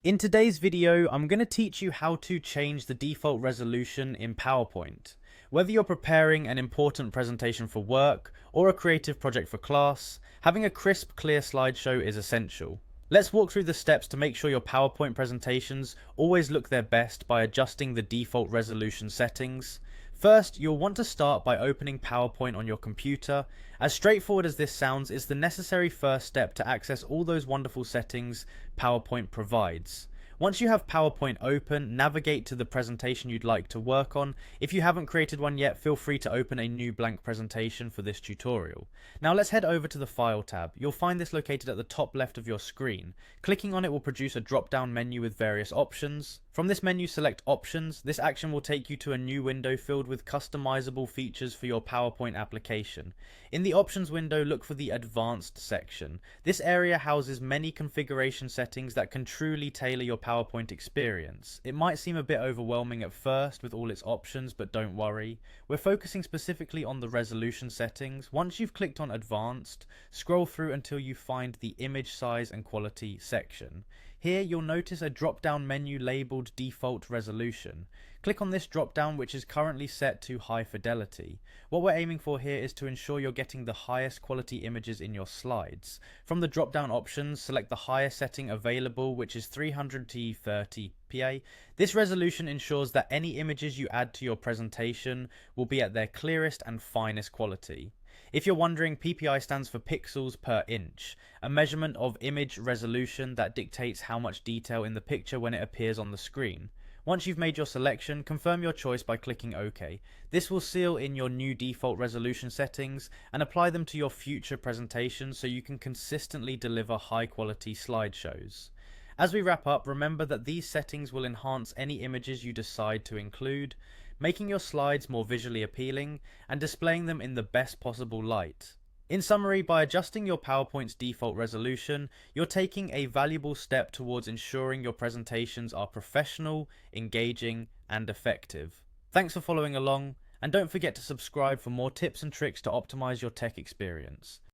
In today's video, I'm going to teach you how to change the default resolution in PowerPoint. Whether you're preparing an important presentation for work or a creative project for class, having a crisp, clear slideshow is essential. Let's walk through the steps to make sure your PowerPoint presentations always look their best by adjusting the default resolution settings. First, you'll want to start by opening PowerPoint on your computer. As straightforward as this sounds, it's the necessary first step to access all those wonderful settings PowerPoint provides. Once you have PowerPoint open, navigate to the presentation you'd like to work on. If you haven't created one yet, feel free to open a new blank presentation for this tutorial. Now let's head over to the File tab. You'll find this located at the top left of your screen. Clicking on it will produce a drop-down menu with various options. From this menu, select Options. This action will take you to a new window filled with customizable features for your PowerPoint application. In the Options window, look for the Advanced section. This area houses many configuration settings that can truly tailor your PowerPoint experience. It might seem a bit overwhelming at first with all its options, but don't worry. We're focusing specifically on the resolution settings. Once you've clicked on Advanced, scroll through until you find the Image Size and Quality section. Here you'll notice a drop-down menu labelled Default Resolution. Click on this drop-down, which is currently set to High Fidelity. What we're aiming for here is to ensure you're getting the highest quality images in your slides. From the drop-down options, select the highest setting available, which is 300x30pa. This resolution ensures that any images you add to your presentation will be at their clearest and finest quality. If you're wondering, PPI stands for pixels per inch, a measurement of image resolution that dictates how much detail in the picture when it appears on the screen. Once you've made your selection, confirm your choice by clicking OK. This will seal in your new default resolution settings and apply them to your future presentations so you can consistently deliver high quality slideshows. As we wrap up, remember that these settings will enhance any images you decide to include, making your slides more visually appealing and displaying them in the best possible light. In summary, by adjusting your PowerPoint's default resolution, you're taking a valuable step towards ensuring your presentations are professional, engaging, and effective. Thanks for following along, and don't forget to subscribe for more tips and tricks to optimize your tech experience.